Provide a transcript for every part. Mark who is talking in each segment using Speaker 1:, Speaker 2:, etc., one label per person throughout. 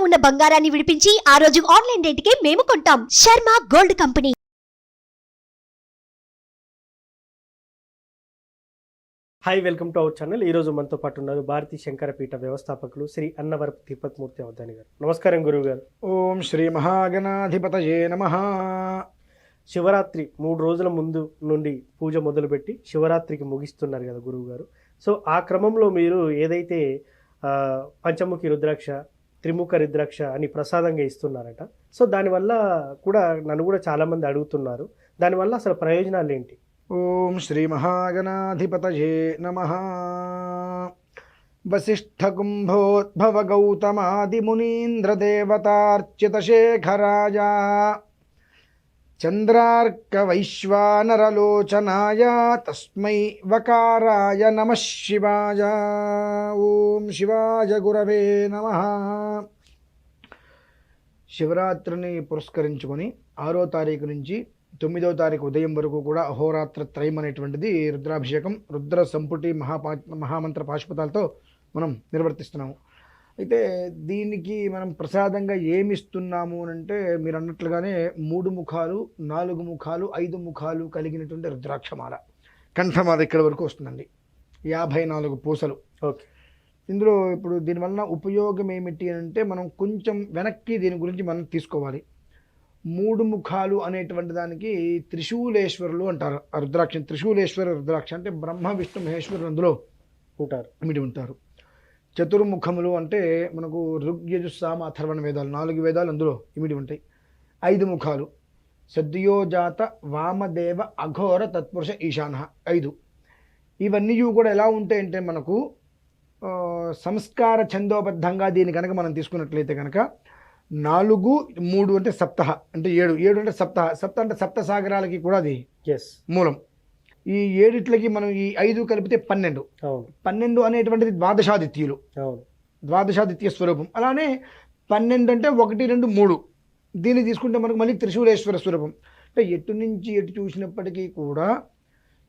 Speaker 1: ఉన్న బంగారాన్ని విడిపించి ఆ రోజు ఆన్లైన్ రేటుకే మేము కొంటాం. Sharma gold company.
Speaker 2: Hi, welcome to our channel. ఈరోజు మనతో పాటు ఉన్నారు భారతీ శంకరపీఠ వ్యవస్థాపకులు శ్రీ అన్నవరపు తిరుపతిమూర్తి అవధాని గారు. నమస్కారం గురువు గారు.
Speaker 3: ఓం శ్రీ మహాగణాధిపతయే నమః.
Speaker 2: శివరాత్రి 3 రోజుల ముందు నుండి పూజ మొదలుపెట్టి శివరాత్రికి ముగిస్తున్నారు కదా గురువు గారు. సో ఆ క్రమంలో మీరు ఏదైతే పంచముఖి రుద్రాక్ష, త్రిముఖ రుద్రాక్ష అని ప్రసాదంగా ఇస్తున్నారట. సో దానివల్ల కూడా నన్ను కూడా చాలామంది అడుగుతున్నారు, దానివల్ల అసలు ప్రయోజనాలు ఏంటి?
Speaker 3: ఓం శ్రీ మహాగణాధిపతయే నమః. వసిష్ఠకుంభోద్భవ గౌతమాది మునీంద్ర దేవతార్చిత శేఖరాయ చంద్రార్క వైశ్వానరలోచనాయ తస్మై వకారాయ నమః శివాయ. ఓం శివాయ గురవే నమః. శివరాత్రిని పురస్కరించుకొని 6వ తారీఖు నుంచి 9వ తారీఖు ఉదయం వరకు కూడా అహోరాత్ర త్రయం అనేటువంటిది రుద్రాభిషేకం, రుద్ర సంపుటి మహామంత్ర పాశుపతాలతో మనం నిర్వర్తిస్తున్నాము. అయితే దీనికి మనం ప్రసాదంగా ఏమి ఇస్తున్నాము అంటే మీరు అన్నట్లుగానే 3 ముఖాలు, 4 ముఖాలు, 5 ముఖాలు కలిగినటువంటి రుద్రాక్షమాల, కంఠమాల ఇక్కడ వరకు వస్తుందండి. 54 పూసలు.
Speaker 2: ఓకే.
Speaker 3: ఇందులో ఇప్పుడు దీనివల్ల ఉపయోగం ఏమిటి అంటే మనం కొంచెం వెనక్కి దీని గురించి మనం తీసుకోవాలి. 3 ముఖాలు అనేటువంటి దానికి త్రిశూలేశ్వరులు అంటారు. ఆ రుద్రాక్ష త్రిశూలేశ్వర రుద్రాక్ష అంటే బ్రహ్మ విష్ణు మహేశ్వరులు అందులో ఇమిడి ఉంటారు. చతుర్ముఖములు అంటే మనకు ఋగ్యజుస్సామ అథర్వణ వేదాలు, 4 వేదాలు అందులో ఇమిడి ఉంటాయి. 5 ముఖాలు సద్యోజాత వామదేవ అఘోర తత్పురుష ఈశాన 5. ఇవన్నీ కూడా ఎలా ఉంటాయంటే మనకు సంస్కార ఛందోబద్ధంగా దీన్ని కనుక మనం తీసుకున్నట్లయితే కనుక 4, 3 అంటే సప్తహ అంటే 7, 7 అంటే సప్తహ, సప్త అంటే సప్త సాగరాలకి కూడా అది మూలం. ఈ 7 మనం ఈ 5 కలిపితే 12. 12 అనేటువంటిది ద్వాదశాదిత్యులు, ద్వాదశాదిత్య స్వరూపం. అలానే 12 అంటే 1, 2, 3. దీన్ని తీసుకుంటే మనకు మళ్ళీ త్రిశూలేశ్వర స్వరూపం. అంటే ఎటు నుంచి ఎటు చూసినప్పటికీ కూడా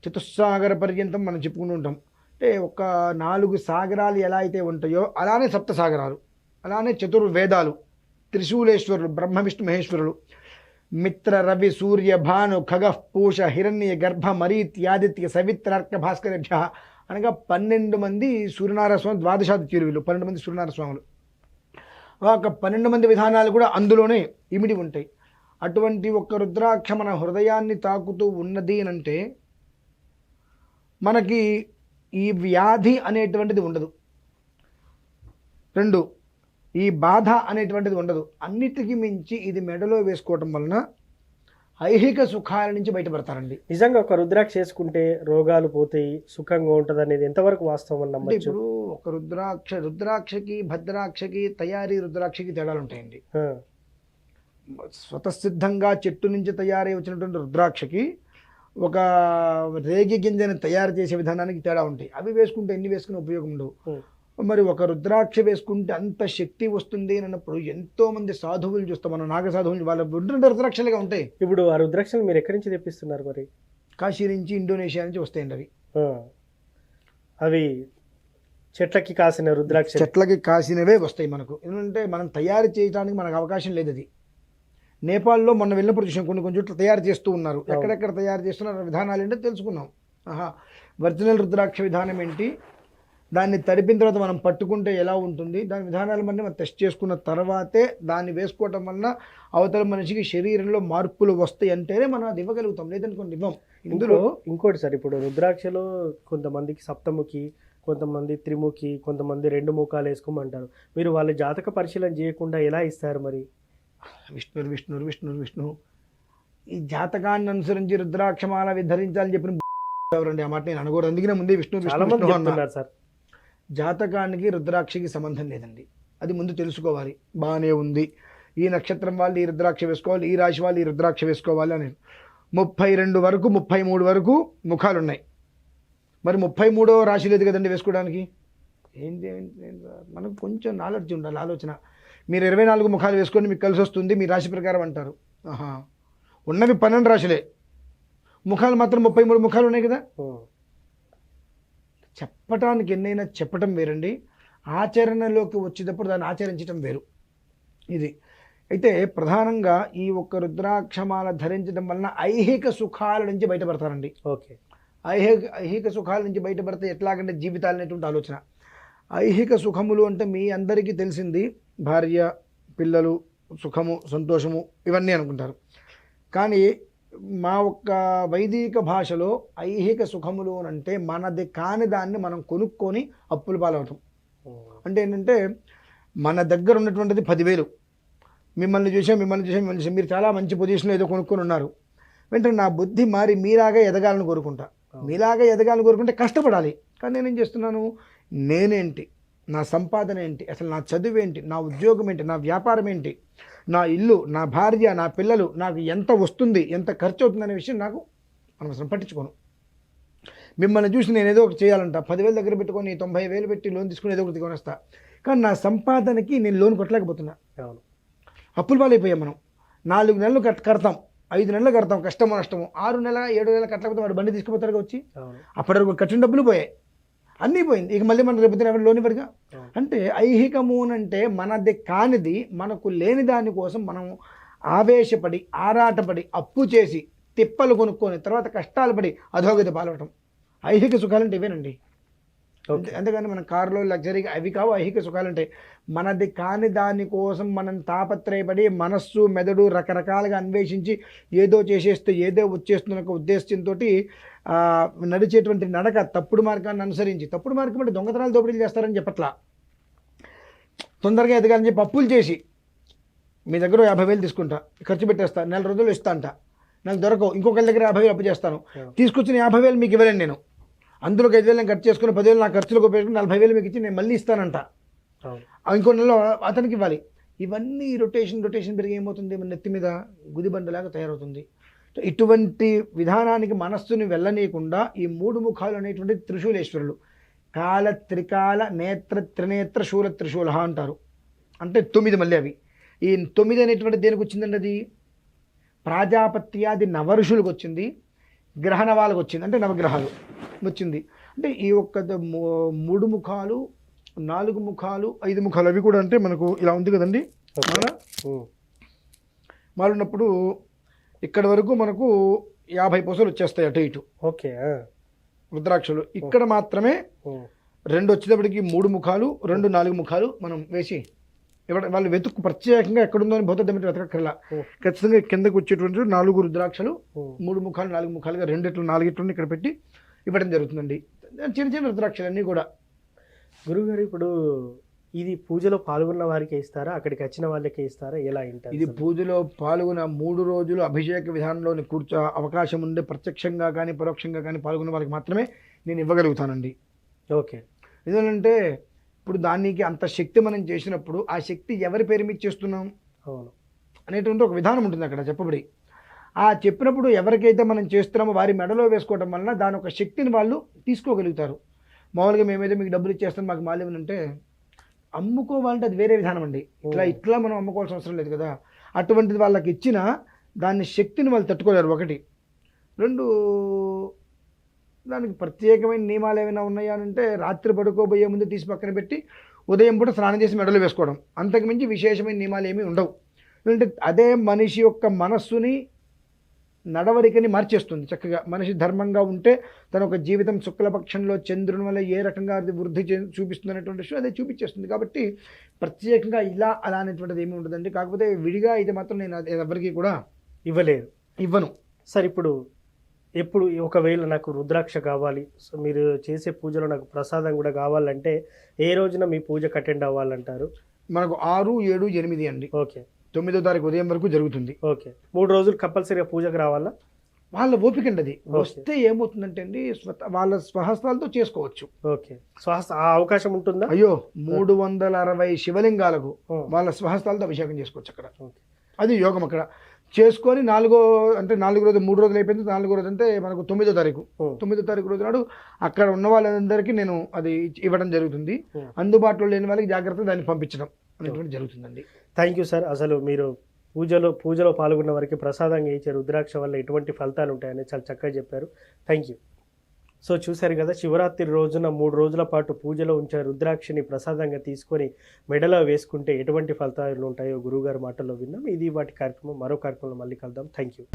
Speaker 3: చతుస్సాగర పర్యంతం మనం చెప్పుకుంటూ ఉంటాం. అంటే ఒక 4 సాగరాలు ఎలా అయితే ఉంటాయో అలానే సప్త సాగరాలు, అలానే చతుర్వేదాలు, త్రిశూలేశ్వరులు బ్రహ్మ విష్ణు మహేశ్వరులు, మిత్ర రవి సూర్య భాను ఖగ పూష హిరణ్య గర్భ మరీత్యాదిత్య సవిత్రార్క భాస్కరేభ్య అనగా 12 మంది సూర్యనారాయణ స్వామి, ద్వాదశాదిత్యులు వీళ్ళు 12 మంది సూర్యనారాయణ స్వాములు. ఒక 12 మంది విధానాలు కూడా అందులోనే ఇమిడి ఉంటాయి. అటువంటి ఒక్క రుద్రాక్ష మన హృదయాన్ని తాకుతూ ఉన్నది అంటే మనకి ఈ వ్యాధి అనేటువంటిది ఉండదు. 2 ఈ బాధ అనేటువంటిది ఉండదు. అన్నిటికీ మించి ఇది మెడలో వేసుకోవటం వలన ఐహిక సుఖాల నుంచి బయటపడతారండి.
Speaker 2: నిజంగా ఒక రుద్రాక్ష వేసుకుంటే రోగాలు పోతాయి, సుఖంగా ఉంటుంది అనేది ఎంతవరకు వాస్తవం అన్నమాట?
Speaker 3: ఇప్పుడు ఒక రుద్రాక్షకి భద్రాక్షకి తయారీ రుద్రాక్షకి తేడాలు ఉంటాయండి. స్వతసిద్ధంగా చెట్టు నుంచి తయారై వచ్చినటువంటి రుద్రాక్షకి ఒక రేగి గింజని తయారు చేసే విధానానికి తేడా ఉంటాయి. అవి వేసుకుంటే ఎన్ని వేసుకునే ఉపయోగం ఉండవు. మరి ఒక రుద్రాక్ష వేసుకుంటే అంత శక్తి వస్తుంది అన్నప్పుడు ఎంతో మంది సాధువులు చూస్తాం మనం, నాగ సాధువులు, వాళ్ళ రుద్రాక్షలుగా ఉంటాయి.
Speaker 2: ఇప్పుడు ఆ రుద్రాక్షలు మీరు ఎక్కడి నుంచి తెప్పిస్తున్నారు? మరి
Speaker 3: కాశీ నుంచి, ఇండోనేషియా నుంచి వస్తాయండి అవి.
Speaker 2: అవి చెట్లకి కాసిన రుద్రాక్ష,
Speaker 3: చెట్లకి కాసినవే వస్తాయి మనకు. ఎందుకంటే మనం తయారు చేయడానికి మనకు అవకాశం లేదు. అది నేపాల్లో మొన్న వెళ్ళినప్పుడు చూసాం, కొన్ని చోట్ల తయారు చేస్తూ ఉన్నారు. ఎక్కడెక్కడ తయారు చేస్తున్నారు విధానాలు ఏంటో తెలుసుకున్నాం. ఒరిజినల్ రుద్రాక్ష విధానం ఏంటి, దాన్ని తడిపిన తర్వాత మనం పట్టుకుంటే ఎలా ఉంటుంది, దాని విధానాలు మనం టెస్ట్ చేసుకున్న తర్వాతే దాన్ని వేసుకోవటం వలన అవతల మనిషికి శరీరంలో మార్పులు వస్తాయి అంటేనే మనం అది ఇవ్వగలుగుతాం, లేదంటే కొన్ని ఇవ్వం. ఇందులో
Speaker 2: ఇంకోటి సార్, ఇప్పుడు రుద్రాక్షలో కొంతమందికి సప్తముఖి, కొంతమంది త్రిముఖి, కొంతమంది 2 ముఖాలు వేసుకోమంటారు. మీరు వాళ్ళ జాతక పరిశీలన చేయకుండా ఎలా ఇస్తారు? మరి
Speaker 3: విష్ణు విష్ణు విష్ణు విష్ణు ఈ జాతకాన్ని అనుసరించి రుద్రాక్షమాల ధరించాలని చెప్పిన ఎవరండి? ఆ మాట నేను అనకూడదు, అందుకనే ముందే విష్ణు విష్ణు అన్నారు సార్. జాతకానికి రుద్రాక్షకి సంబంధం లేదండి, అది ముందు తెలుసుకోవాలి. బాగానే ఉంది, ఈ నక్షత్రం వాళ్ళు ఈ రుద్రాక్ష వేసుకోవాలి, ఈ రాశి వాళ్ళు ఈ రుద్రాక్ష వేసుకోవాలి అని. 32 వరకు 33 వరకు ముఖాలు ఉన్నాయి. మరి 33వ రాశి లేదు కదండి వేసుకోవడానికి. ఏంటి మనకు కొంచెం నాలెడ్జ్ ఉండాలి, ఆలోచన. మీరు 24 ముఖాలు వేసుకొని మీకు కలిసి వస్తుంది మీ రాశి ప్రకారం అంటారు. ఉన్నవి 12 రాశులే, ముఖాలు మాత్రం 33 ముఖాలు ఉన్నాయి కదా. చెప్పటానికి ఎన్నైనా చెప్పటం వేరండి, ఆచరణలోకి వచ్చేటప్పుడు దాన్ని ఆచరించడం వేరు. ఇది అయితే ప్రధానంగా ఈ ఒక్క రుద్రాక్షమాల ధరించడం వలన ఐహిక సుఖాల నుంచి బయటపడతారండి.
Speaker 2: ఓకే.
Speaker 3: ఐహిక సుఖాల నుంచి బయటపడితే ఎట్లాగంటే జీవితాలు అనేటువంటి ఆలోచన. ఐహిక సుఖములు అంటే మీ అందరికీ తెలిసింది భార్య, పిల్లలు, సుఖము, సంతోషము ఇవన్నీ అనుకుంటారు. కానీ మా ఒక్క వైదిక భాషలో ఐహిక సుఖములు అంటే మనది కాని దాన్ని మనం కొనుక్కొని అప్పుల పాలవటం. అంటే ఏంటంటే మన దగ్గర ఉన్నటువంటిది 10,000, మిమ్మల్ని చూసాం మీరు చాలా మంచి పొజిషన్లో ఏదో కొనుక్కొని ఉన్నారు. వెంటనే నా బుద్ధి మారి మీలాగా ఎదగాలని కోరుకుంటా. మీలాగా ఎదగాలని కోరుకుంటే కష్టపడాలి. కానీ నేనేం చేస్తున్నాను, నేనేంటి, నా సంపాదన ఏంటి, అసలు నా చదువు ఏంటి, నా ఉద్యోగం ఏంటి, నా వ్యాపారం ఏంటి, నా ఇల్లు, నా భార్య, నా పిల్లలు, నాకు ఎంత వస్తుంది, ఎంత ఖర్చు అవుతుంది అనే విషయం నాకు అనవసరం, పట్టించుకోను. మిమ్మల్ని చూసి నేను ఏదో ఒకటి చేయాలంట, 10,000 దగ్గర పెట్టుకొని 90,000 పెట్టి లోన్ తీసుకుని ఏదో ఒకటి కొనేస్తా. కానీ నా సంపాదనకి నేను లోన్ కొట్టలేకపోతున్నా. అప్పుల పాలైపోయాం మనం. 4 నెలలు కడతాం, 5 నెలలు కడతాం, కష్టమో నష్టమో. 6 నెలల 7 నెలలు కట్టలేకపోతే వాడు బండి తీసుకుపోతారు వచ్చి. అప్పటి వరకు కట్టిన డబ్బులు పోయాయి, అన్నీ పోయింది. ఇక మళ్ళీ మనం రేపు ఎవరు లోన్ ఇవ్వరుగా. అంటే ఐహికము అంటే మనది కానిది, మనకు లేని దానికోసం మనం ఆవేశపడి, ఆరాటపడి, అప్పు చేసి, తిప్పలు కొనుక్కొని, తర్వాత కష్టాలు పడి అధోగతి పాలవటం. ఐహిక సుఖాలంటే ఇవేనండి. అంతేగాని మన కారులో లగ్జరీగా అవి కావు ఐహిక సుఖాలంటే. మనది కాని దానికోసం మనం తాపత్రయపడి, మనస్సు, మెదడు రకరకాలుగా అన్వేషించి ఏదో చేసేస్తే ఏదో వచ్చేస్తున్న ఒక ఉద్దేశంతో నడిచేటువంటి నడక, తప్పుడు మార్గాన్ని అనుసరించి. తప్పుడు మార్గం అంటే దొంగతనాలు, దోపిడీలు చేస్తారని చెప్పట్లా. తొందరగా ఎదగాలని చెప్పి అప్పులు చేసి, మీ దగ్గర 50,000 తీసుకుంటా, ఖర్చు పెట్టేస్తా, 4 రోజులు ఇస్తా అంట, నాకు దొరకవు, ఇంకొకరి దగ్గర 50,000 అప్పు చేస్తాను, తీసుకొచ్చిన 50,000 మీకు ఇవ్వలేను నేను, అందులోకి 5,000 నేను ఖర్చు చేసుకుని 10,000 నా ఖర్చులకు ఉపయోగించుకుని 40,000 మీకు ఇచ్చి నేను మళ్ళీ ఇస్తానంట. ఇంకో నెలలో అతనికి ఇవ్వాలి. ఇవన్నీ రొటేషన్ పెరిగి ఏమవుతుంది, మన నెత్తి మీద గుదిబండలాగా తయారవుతుంది. ఇటువంటి విధానానికి మనస్సుని వెళ్ళనీయకుండా ఈ 3 ముఖాలు అనేటువంటి త్రిశూలేశ్వరులు, కాల, త్రికాల, నేత్ర, త్రినేత్ర, శూల, త్రిశూల అంటారు. అంటే 9 మళ్ళీ అవి. ఈ 9 అనేటువంటి దేనికి వచ్చిందండి, అది ప్రాజాపత్యాది నవఋషులకు వచ్చింది, గ్రహణ వాళ్ళకు వచ్చింది, అంటే నవగ్రహాలు వచ్చింది. అంటే ఈ ఒక్క 3 ముఖాలు, 4 ముఖాలు, 5 ముఖాలు అవి కూడా అంటే మనకు ఇలా ఉంది కదండి. మాలున్నప్పుడు ఇక్కడ వరకు మనకు 50 పూసలు వచ్చేస్తాయి అటు ఇటు.
Speaker 2: ఓకే.
Speaker 3: రుద్రాక్షలు ఇక్కడ మాత్రమే 2 వచ్చేటప్పటికి 3 ముఖాలు, 2 4 ముఖాలు మనం వేసి వాళ్ళు వెతుక్కు ప్రత్యేకంగా ఎక్కడుందో అని భౌత దమిటి వెతకక్కర్లా. ఖచ్చితంగా కిందకు వచ్చేటువంటి 4 రుద్రాక్షలు 3 ముఖాలు 4 ముఖాలుగా 2 4 ఇక్కడ పెట్టి ఇవ్వడం జరుగుతుందండి. చిన్న చిన్న రుద్రాక్షలు అన్నీ కూడా.
Speaker 2: గురువుగారు, ఇప్పుడు ఇది పూజలో పాల్గొన్న వారికి ఇస్తారా, అక్కడికి వచ్చిన వాళ్ళకి ఇస్తారా, ఎలా ఉంటారు?
Speaker 3: ఇది పూజలో పాల్గొన్న 3 రోజులు అభిషేక విధానంలోని అవకాశం ఉండే ప్రత్యక్షంగా కానీ పరోక్షంగా కానీ పాల్గొన్న వాళ్ళకి మాత్రమే నేను ఇవ్వగలుగుతానండి.
Speaker 2: ఓకే.
Speaker 3: ఎందుకంటే ఇప్పుడు దానికి అంత శక్తి మనం చేసినప్పుడు ఆ శక్తి ఎవరి పేరు మీద చేస్తున్నాం అనేటువంటి ఒక విధానం ఉంటుంది అక్కడ చెప్పబడి. ఆ చెప్పినప్పుడు ఎవరికైతే మనం చేస్తున్నామో వారి మెడలో వేసుకోవడం వలన దాని ఒక శక్తిని వాళ్ళు తీసుకోగలుగుతారు. మామూలుగా మేమైతే మీకు డబ్బులు ఇచ్చేస్తాం, మాకు మాల్యం అంటే అమ్ముకోవాలంటే అది వేరే విధానం అండి. ఇట్లా మనం అమ్ముకోవాల్సిన అవసరం లేదు కదా. అటువంటిది వాళ్ళకి ఇచ్చిన దాని శక్తిని వాళ్ళు తట్టుకోలేరు. 1, 2 దానికి ప్రత్యేకమైన నియమాలు ఏమైనా ఉన్నాయా అంటే రాత్రి పడుకోబోయే ముందు తీసి పక్కన పెట్టి ఉదయం పూట స్నానం చేసి మెడలు వేసుకోవడం, అంతకుమించి విశేషమైన నియమాలు ఏమీ ఉండవు. ఎందుకంటే అదే మనిషి యొక్క మనస్సుని, నడవడికని మార్చేస్తుంది. చక్కగా మనిషి ధర్మంగా ఉంటే తన ఒక జీవితం శుక్లపక్షంలో చంద్రుని వల్ల ఏ రకంగా అది వృద్ధి చూపిస్తుంది అనేటువంటి విషయం అదే చూపించేస్తుంది. కాబట్టి ప్రత్యేకంగా ఇలా అలా అనేటువంటిది ఏమీ ఉండదండి. కాకపోతే విడిగా అయితే మాత్రం నేను ఎవరికి కూడా ఇవ్వను.
Speaker 2: సార్, ఎప్పుడు ఒకవేళ నాకు రుద్రాక్ష కావాలి, సో మీరు చేసే పూజలో నాకు ప్రసాదం కూడా కావాలంటే ఏ రోజున మీ పూజకు అటెండ్ అవ్వాలంటారు?
Speaker 3: మనకు 6, 7, 8 అండి.
Speaker 2: ఓకే.
Speaker 3: 9వ తారీఖు ఉదయం వరకు జరుగుతుంది.
Speaker 2: ఓకే. 3 రోజులు కంపల్సరీగా పూజకు రావాలా?
Speaker 3: వాళ్ళ ఓపిక అండి. అది వస్తే ఏమవుతుందంటే అండి, వాళ్ళ స్వహస్తాలతో చేసుకోవచ్చు.
Speaker 2: ఓకే. ఆ అవకాశం ఉంటుందా?
Speaker 3: అయ్యో, 360 శివలింగాలకు వాళ్ళ స్వహస్తాలతో అభిషేకం చేసుకోవచ్చు అక్కడ. అది యోగం. అక్కడ చేసుకొని 4 రోజు 3 రోజులు అయిపోయింది. 4వ రోజు అంటే మనకు 9వ తారీఖు. 9వ తారీఖు రోజు నాడు అక్కడ ఉన్న వాళ్ళందరికీ నేను అది ఇవ్వడం జరుగుతుంది. అందుబాటులో లేని వాళ్ళకి జాగ్రత్తగా దాన్ని పంపించడం అనేటువంటి జరుగుతుందండి.
Speaker 2: Thank you sir. అసలు మీరు పూజలో పాల్గొన్న వారికి ప్రసాదంగా ఇచ్చే రుద్రాక్ష వల్ల ఎటువంటి ఫలితాలు ఉంటాయని చాలా చక్కగా చెప్పారు. Thank you. సో చూశారు కదా, శివరాత్రి రోజున 3 రోజుల పాటు పూజలో ఉంచే రుద్రాక్షని ప్రసాదంగా తీసుకొని మెడలో వేసుకుంటే ఎటువంటి ఫలితాలు ఉంటాయో గురువుగారి మాటల్లో విన్నాం. ఇది వాటి కార్యక్రమం. మరో కార్యక్రమంలో మళ్ళీ కలుద్దాం. Thank you.